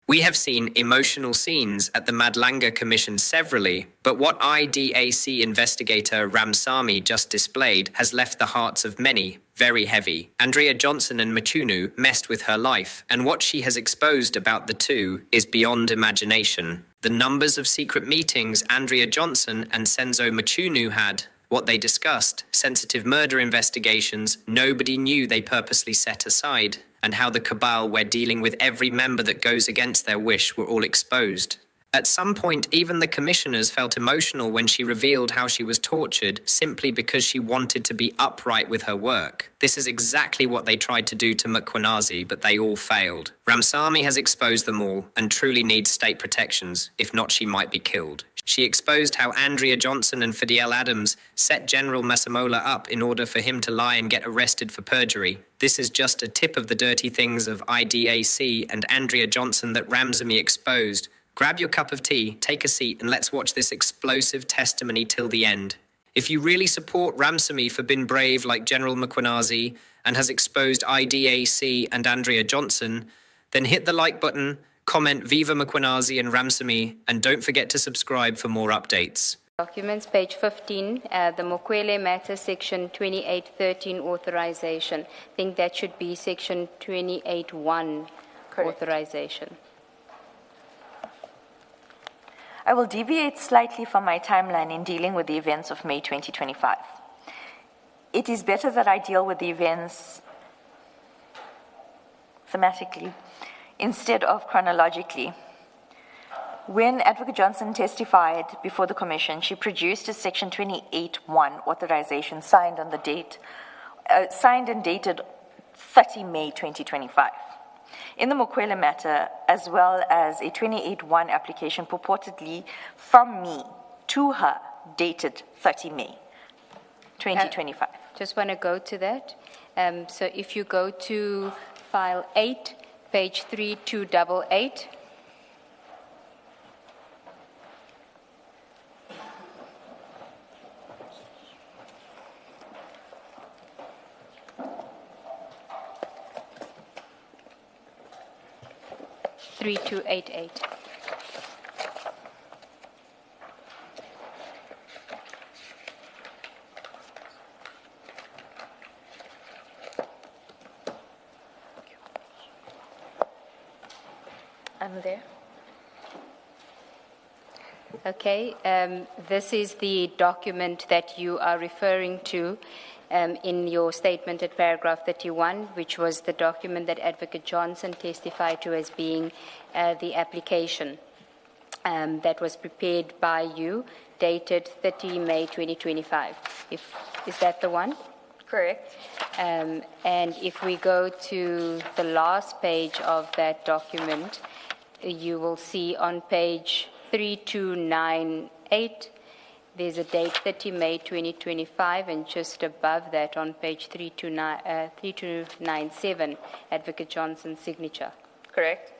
We have seen emotional scenes at the Madlanga Commission severally, but what IDAC investigator Ramsamy just displayed has left the hearts of many very heavy. Andrea Johnson and Machunu messed with her life, and what she has exposed about the two is beyond imagination. The numbers of secret meetings Andrea Johnson and Senzo Machunu had, what they discussed, sensitive murder investigations nobody knew they purposely set aside, and how the cabal were dealing with every member that goes against their wish were all exposed. At some point, even the commissioners felt emotional when she revealed how she was tortured simply because she wanted to be upright with her work. This is exactly what they tried to do to Mkhwanazi, but they all failed. Ramsamy has exposed them all and truly needs state protections. If not, she might be killed. She exposed how Andrea Johnson and Fidel Adams set General Masemola up in order for him to lie and get arrested for perjury. This is just a tip of the dirty things of IDAC and Andrea Johnson that Ramsamy exposed. Grab your cup of tea, take a seat, and let's watch this explosive testimony till the end. If you really support Ramsamy for being brave like General Mkhwanazi and has exposed IDAC and Andrea Johnson, then hit the like button, comment Viva Mkhwanazi and Ramsamy, and don't forget to subscribe for more updates. Documents, page 15, the Mokwele matter, section 2813 authorization. I think that should be section 281 authorization. I will deviate slightly from my timeline in dealing with the events of May 2025. It is better that I deal with the events thematically instead of chronologically. When Advocate Johnson testified before the Commission, she produced a Section 28(1) authorization signed on the date, signed and dated 30 May 2025. In the Mokwele matter, as well as a 28(1) application purportedly from me to her, dated 30 May 2025. Just want to go to that. So if you go to file 8, page 3288. I'm there. Okay, this is the document that you are referring to in your statement at paragraph 31, which was the document that Advocate Johnson testified to as being the application that was prepared by you, dated 30 May 2025. Is that the one? Correct. And if we go to the last page of that document, you will see on page 3298, there's a date 30 May 2025, and just above that on page 3297, Advocate Johnson's signature. Correct.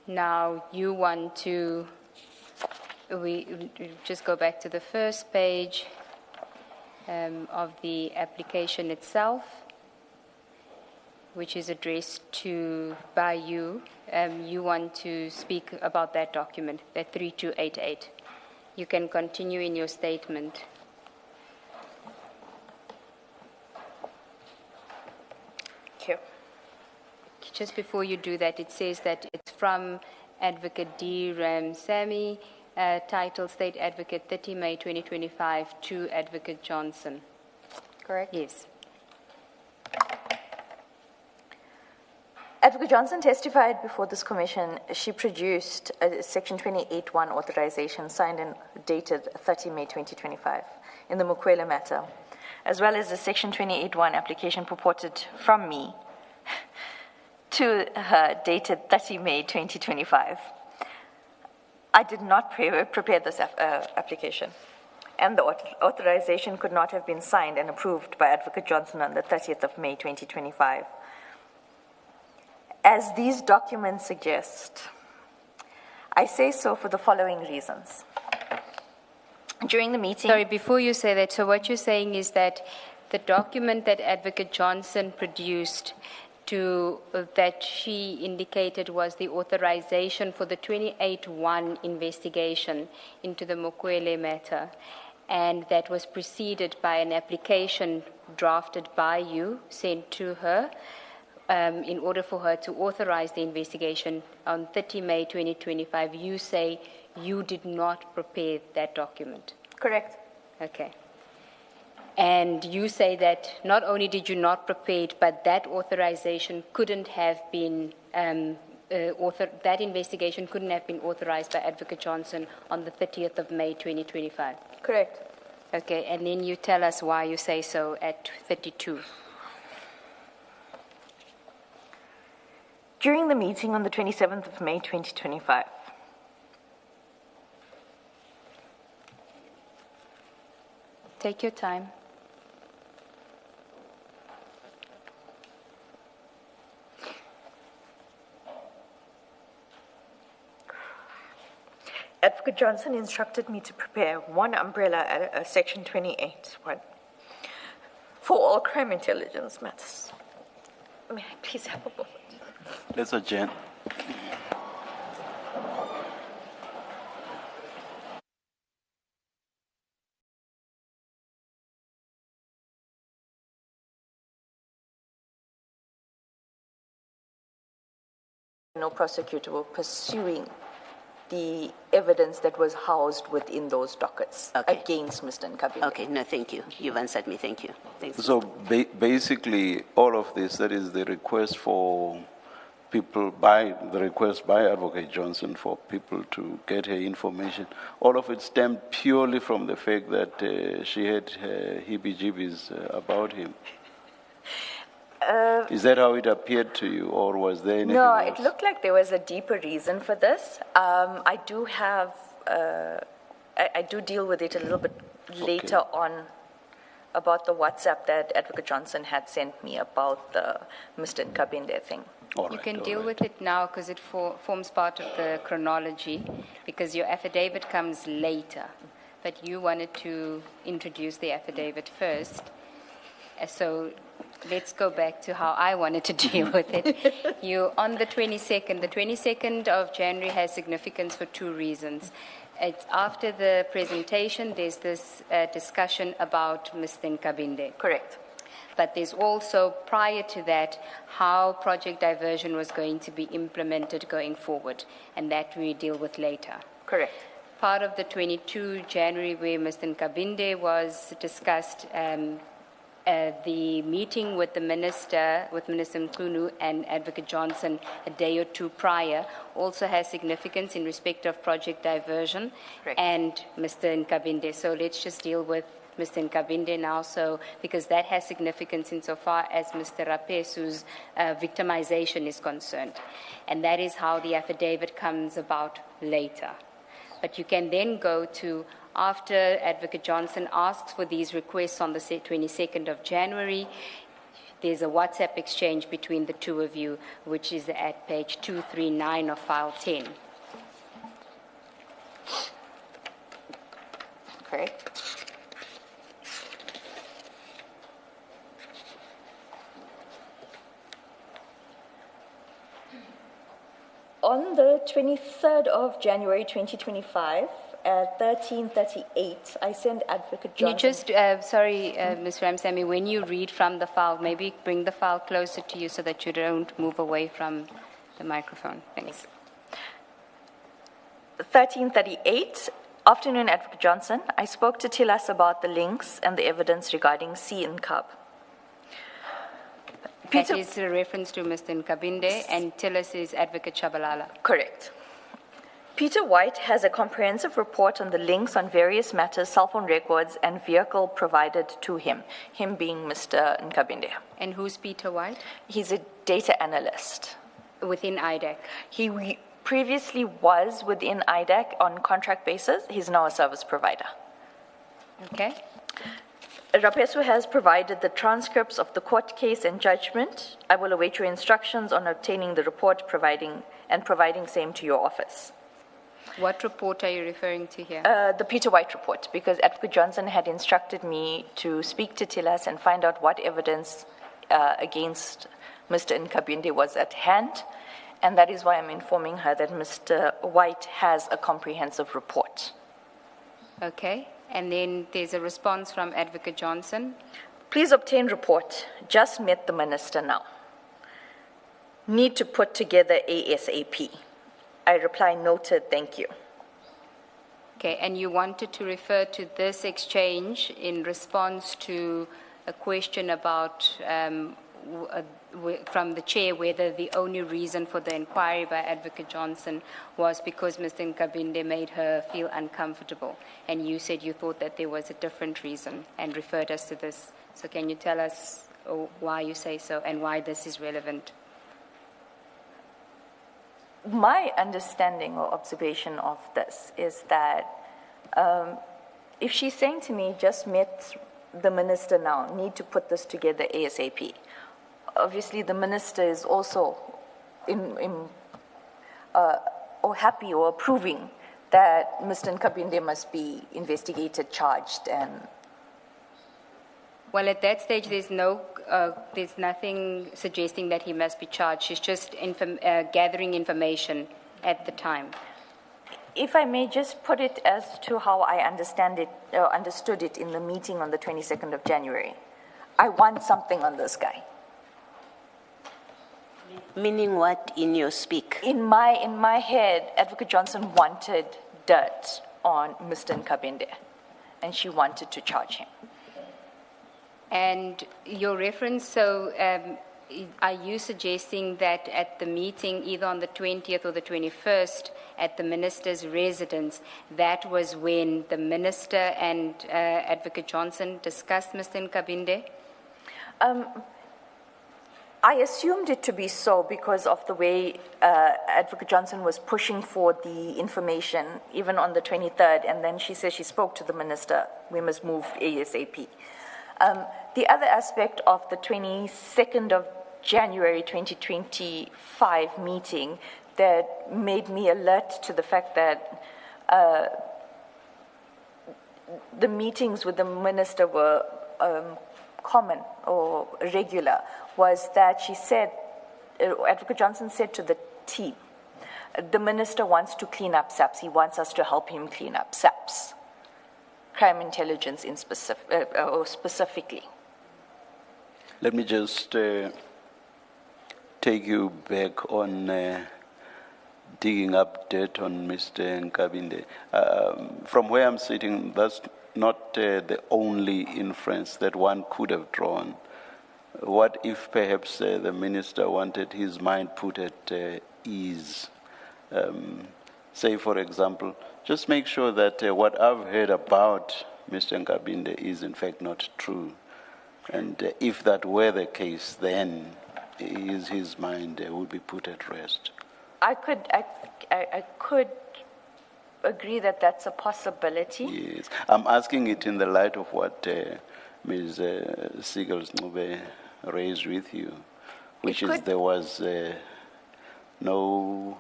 Now you want to, we just go back to the first page of the application itself, which is addressed to by you. You want to speak about that document, that 3288. You can continue in your statement. Thank you. Just before you do that, it says that it's from Advocate D. Ramsamy, title State Advocate 30 May 2025 to Advocate Johnson. Correct? Yes. Advocate Johnson testified before this commission. She produced a Section 28(1) authorization signed and dated 30 May 2025 in the Mokwele matter, as well as a Section 28(1) application purported from me to her dated 30 May 2025. I did not prepare this application, and the authorization could not have been signed and approved by Advocate Johnson on the 30th of May 2025. As these documents suggest, I say so for the following reasons. During the meeting... Sorry, before you say that, so what you're saying is that the document that Advocate Johnson produced that she indicated was the authorization for the 28-1 investigation into the Mokwele matter, and that was preceded by an application drafted by you, sent to her, in order for her to authorize the investigation on 30 May 2025. You say you did not prepare that document. Correct. Okay. And you say that not only did you not prepare it, but that authorization couldn't have been, that investigation couldn't have been authorized by Advocate Johnson on the 30th of May 2025. Correct. Okay, and then you tell us why you say so at 32. During the meeting on the 27th of May 2025, take your time. Advocate Johnson instructed me to prepare one umbrella, Section 28(1), for all crime intelligence matters. May I please have a moment? Let's adjourn. No prosecutor were pursuing the evidence that was housed within those dockets against Mr. Nkabinde. Okay, no, thank you. You've answered me. Thank you. Thanks. So basically, all of this, that is the request for people the request by Advocate Johnson for people to get her information, all of it stemmed purely from the fact that she had heebie-jeebies about him. Is that how it appeared to you, or was there anything No, else? it looked like there was a deeper reason for this. I do have, I do deal with it a little bit later on about the WhatsApp that Advocate Johnson had sent me about the Mr. Nkabinde thing. You can deal with it now because it forms part of the chronology, because your affidavit comes later, but you wanted to introduce the affidavit first. So let's go back to how I wanted to deal with it. You, on the 22nd of January has significance for two reasons. It's after the presentation, there's this discussion about Mr. Nkabinde. Correct. But there's also, prior to that, how Project Diversion was going to be implemented going forward, and that we deal with later. Correct. Part of the 22 January where Mr. Nkabinde was discussed, the meeting with the Minister Mkhunu and Advocate Johnson a day or two prior also has significance in respect of Project Diversion. Correct. And Mr. Nkabinde. So let's just deal with Mr. Nkabinde now, because that has significance insofar as Mr. Rapesu's victimization is concerned. And that is how the affidavit comes about later. But you can then go to, after Advocate Johnson asks for these requests on the 22nd of January, there's a WhatsApp exchange between the two of you, which is at page 239 of file 10. Correct. On the 23rd of January 2025, at 13:38, I send Advocate Johnson. Can you just, sorry, Ms. Ramsamy, when you read from the file, maybe bring the file closer to you so that you don't move away from the microphone. Thanks. 13:38, afternoon, Advocate Johnson. I spoke to Tilas about the links and the evidence regarding C in Cub. That is a reference to Mr. Nkabinde, and Tillis is Advocate Shabalala. Correct. Peter White has a comprehensive report on the links on various matters, cell phone records, and vehicle provided to him being Mr. Nkabinde. And who's Peter White? He's a data analyst. Within IDAC. He previously was within IDAC on contract basis. He's now a service provider. Okay. Rapesu has provided the transcripts of the court case and judgment. I will await your instructions on obtaining the report, providing same to your office. What report are you referring to here? The Peter White report, because Advocate Johnson had instructed me to speak to Tilas and find out what evidence against Mr. Nkabinde was at hand, and that is why I'm informing her that Mr. White has a comprehensive report. Okay, and then there's a response from Advocate Johnson. Please obtain report. Just met the minister now. Need to put together ASAP. I reply, noted, thank you. Okay, and you wanted to refer to this exchange in response to a question about from the chair whether the only reason for the inquiry by Advocate Johnson was because Mr. Nkabinde made her feel uncomfortable, and you said you thought that there was a different reason and referred us to this. So can you tell us why you say so and why this is relevant? My understanding or observation of this is that if she's saying to me, just met the minister now, need to put this together ASAP, obviously the minister is also or happy or approving that Mr. Nkabinde must be investigated, charged, and... Well, at that stage, there's nothing suggesting that he must be charged. She's just gathering information at the time. If I may just put it as to how I understood it in the meeting on the 22nd of January. I want something on this guy. Meaning what in your speak? In my head, Advocate Johnson wanted dirt on Mr. Nkabinde, and she wanted to charge him. And your reference, so are you suggesting that at the meeting, either on the 20th or the 21st, at the minister's residence, that was when the minister and Advocate Johnson discussed Mr. Nkabinde? I assumed it to be so because of the way Advocate Johnson was pushing for the information, even on the 23rd, and then she said she spoke to the minister, we must move ASAP. The other aspect of the 22nd of January 2025 meeting that made me alert to the fact that the meetings with the minister were common or regular was that she said, Advocate Johnson said to the team, the minister wants to clean up SAPS. He wants us to help him clean up SAPS. Crime intelligence in specifically. Let me just take you back on digging up dirt on Mr. Nkabinde. From where I'm sitting, that's not the only inference that one could have drawn. What if perhaps the minister wanted his mind put at ease? Say, for example, just make sure that what I've heard about Mr. Nkabinde is in fact not true. And if that were the case, then his mind would be put at rest. I could agree that that's a possibility. Yes. I'm asking it in the light of what Ms. Siegels-Ncube raised with you, which is there was no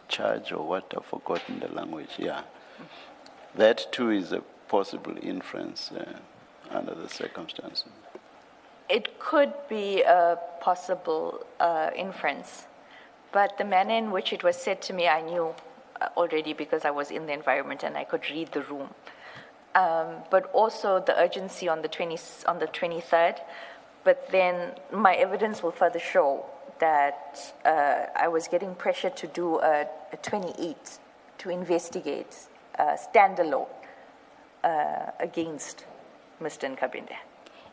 charge or what, I've forgotten the language, yeah. That too is a possible inference under the circumstances. It could be a possible inference, but the manner in which it was said to me, I knew already because I was in the environment and I could read the room. But also the urgency on the 23rd, but then my evidence will further show that I was getting pressure to do a 28 to investigate standalone against Mr. Nkabinde.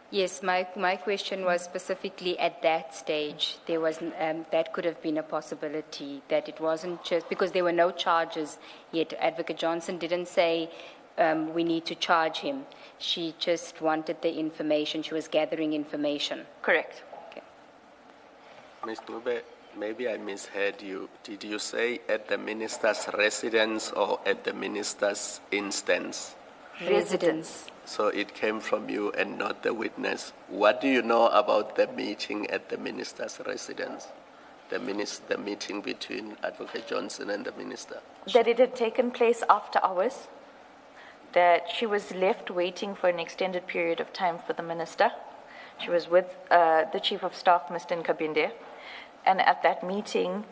Yes, my question was specifically at that stage. There was that could have been a possibility that it wasn't just because there were no charges yet. Advocate Johnson didn't say we need to charge him. She just wanted the information. She was gathering information. Correct. Ms. Ncube, maybe I misheard you. Did you say at the minister's residence or at the minister's instance? Residence. So it came from you and not the witness. What do you know about the meeting at the minister's residence? The meeting between Advocate Johnson and the minister? That it had taken place after hours, that she was left waiting for an extended period of time for the minister. She was with the Chief of Staff, Mr. Nkabinde, and at that meeting,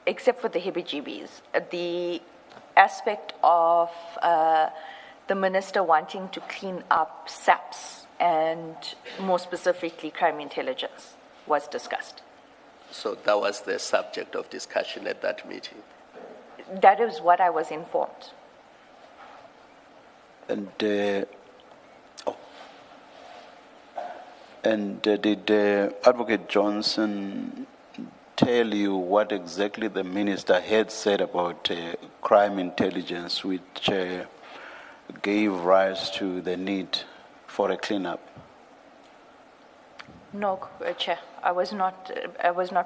except for the heebie-jeebies, the aspect of the minister wanting to clean up SAPS and more specifically crime intelligence was discussed. So that was the subject of discussion at that meeting. That is what I was informed. And did Advocate Johnson tell you what exactly the minister had said about crime intelligence, which gave rise to the need for a cleanup? No, Chair, I was not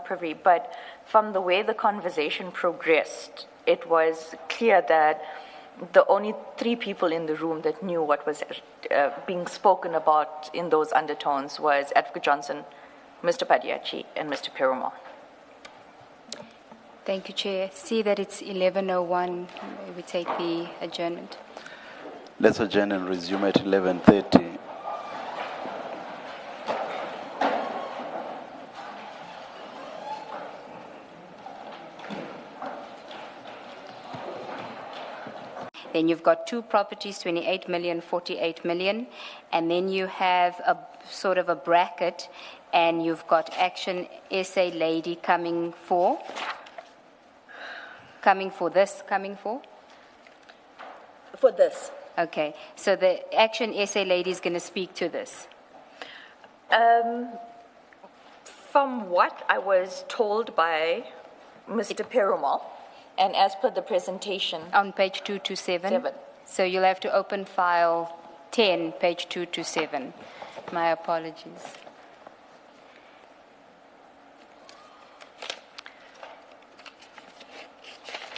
privy. But from the way the conversation progressed, it was clear that the only three people in the room that knew what was being spoken about in those undertones was Advocate Johnson, Mr. Padiachi, and Mr. Perumal. Thank you, Chair. See that it's 11:01. We take the adjournment. Let's adjourn and resume at 11:30. Then you've got two properties, 28 million, 48 million, and then you have a sort of a bracket, and you've got ActionSA lady coming for this. For this. Okay, so the ActionSA lady is going to speak to this. From what I was told by Mr. Perumal, and as per the presentation, On page 227. 7. So you'll have to open file 10, page 227. My apologies.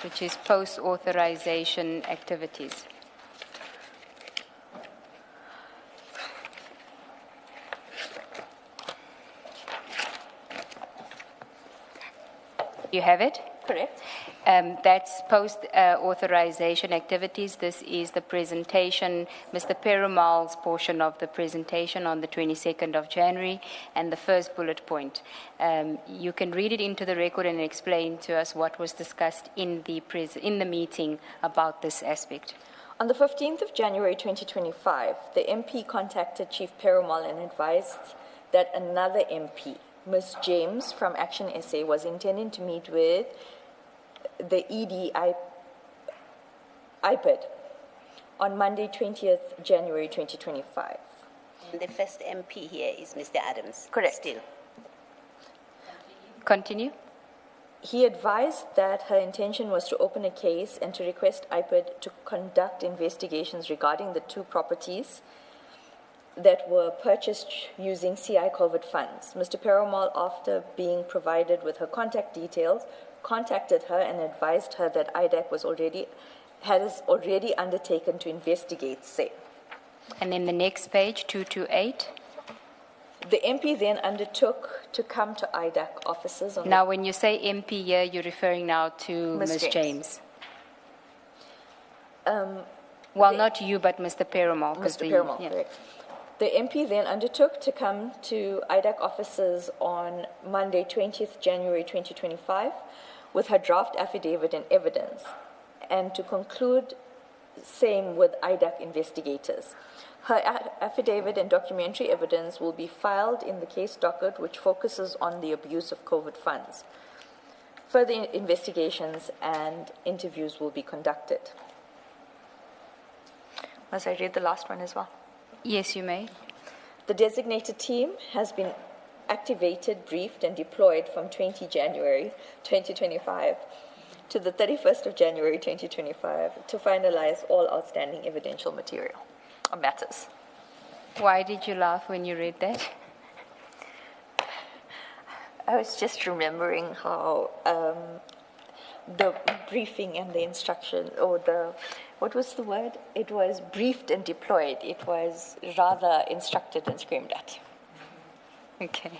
Which is post-authorization activities. You have it? correct? That's post-authorization activities. This is the presentation, Mr. Perumal's portion of the presentation on the 22nd of January, and the first bullet point. You can read it into the record and explain to us what was discussed in the meeting about this aspect. On the 15th of January 2025, the MP contacted Chief Perumal and advised that another MP, Ms. James from ActionSA, was intending to meet with the IPID on Monday, 20th January 2025. The first MP here is Mr. Adams. Correct. Still. Continue. He advised that her intention was to open a case and to request IPID to conduct investigations regarding the two properties that were purchased using CI covert funds. Mr. Perumal, after being provided with her contact details, contacted her and advised her that IDAC has already undertaken to investigate same. And then the next page, 228. The MP then undertook to come to IDAC offices on Now, when you say MP here, you're referring now to Ms. Ms. James. Well, not you, but Mr. Perumal. Mr. Perumal, correct. The MP then undertook to come to IDAC offices on Monday, 20th January 2025, with her draft affidavit and evidence, and to conclude same with IDAC investigators. Her affidavit and documentary evidence will be filed in the case docket, which focuses on the abuse of covert funds. Further investigations and interviews will be conducted. Must I read the last one as well? Yes, you may. The designated team has been activated, briefed, and deployed from 20 January 2025 to the 31st of January 2025 to finalize all outstanding evidential material or matters. Why did you laugh when you read that? I was just remembering how the briefing and the instruction, or what was the word? It was briefed and deployed. It was rather instructed and screamed at. Okay.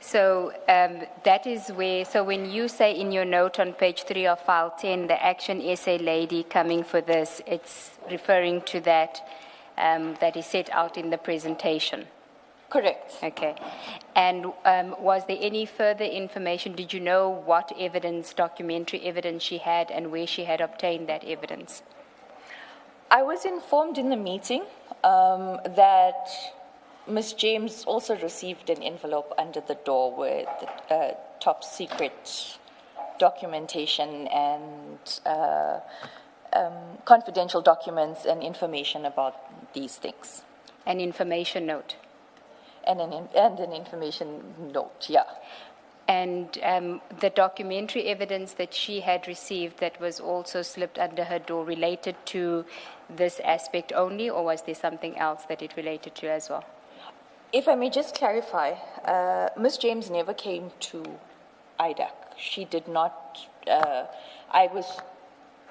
So that is where, so when you say in your note on page 3 of file 10, the ActionSA lady coming for this, it's referring to that that is set out in the presentation. Correct. Okay. And was there any further information? Did you know what evidence, documentary evidence she had and where she had obtained that evidence? I was informed in the meeting that Ms. James also received an envelope under the door with top secret documentation and confidential documents and information about these things. An information note? And an information note, yeah. And the documentary evidence that she had received that was also slipped under her door related to this aspect only, or was there something else that it related to as well? If I may just clarify, Ms. James never came to IDAC. She did not, I was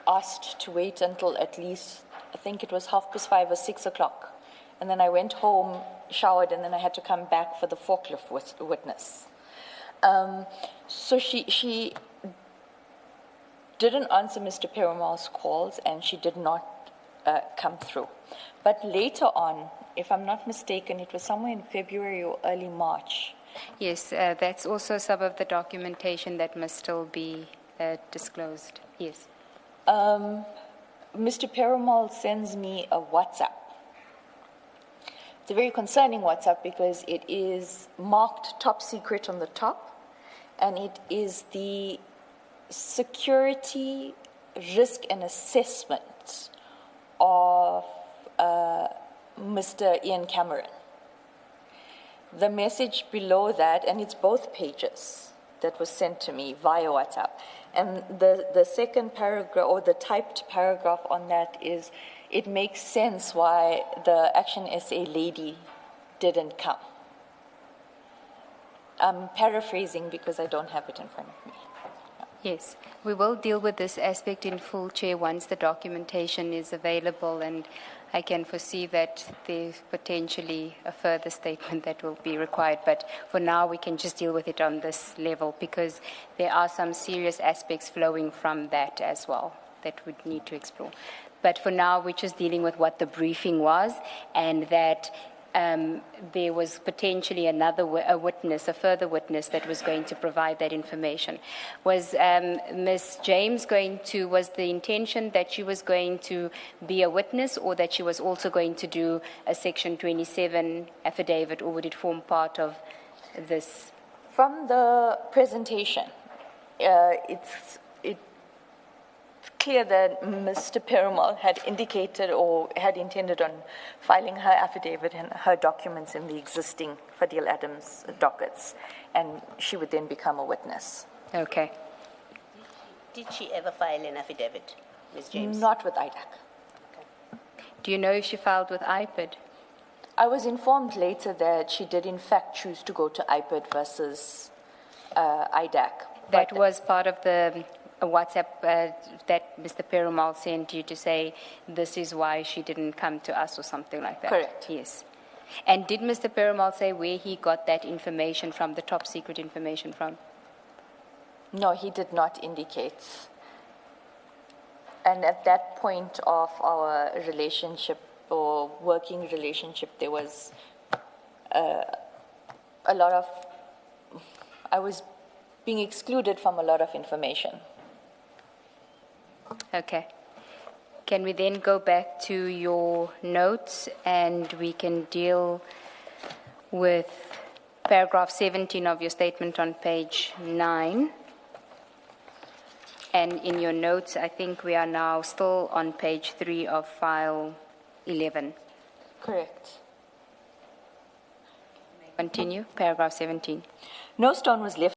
asked to wait until at least, I think it was 5:30 or 6 o'clock. And then I went home, showered, and then I had to come back for the forklift witness. So she didn't answer Mr. Perumal's calls, and she did not come through. But later on, if I'm not mistaken, it was somewhere in February or early March. Yes, that's also some of the documentation that must still be disclosed. Yes. Mr. Perumal sends me a WhatsApp. It's a very concerning WhatsApp because it is marked top secret on the top, and it is the security risk and assessment of Mr. Ian Cameron. The message below that, and it's both pages that was sent to me via WhatsApp, and the second paragraph, or the typed paragraph on that is, it makes sense why the ActionSA lady didn't come. I'm paraphrasing because I don't have it in front of me. Yes, we will deal with this aspect in full, Chair, once the documentation is available, and I can foresee that there's potentially a further statement that will be required. But for now, we can just deal with it on this level because there are some serious aspects flowing from that as well that we need to explore. But for now, we're just dealing with what the briefing was, and that there was potentially a further witness that was going to provide that information. Was Ms. James was the intention that she was going to be a witness, or that she was also going to do a Section 27 affidavit, or would it form part of this? From the presentation, it's clear that Mr. Perumal had indicated or had intended on filing her affidavit and her documents in the existing Fadil Adams dockets, and she would then become a witness. Okay. Did she ever file an affidavit, Ms. James? Not with IDAC. Okay. Do you know if she filed with IPID? I was informed later that she did in fact choose to go to IPID versus IDAC. That was part of the WhatsApp that Mr. Perumal sent you to say this is why she didn't come to us or something like that? Correct. Yes. And did Mr. Perumal say where he got that information from, the top secret information from? No, he did not indicate. And at that point of our relationship or working relationship, there was a lot of, I was being excluded from a lot of information. Okay. Can we then go back to your notes and we can deal with paragraph 17 of your statement on page 9? And in your notes, I think we are now still on page 3 of file 11. Correct. Continue, paragraph 17. No stone was left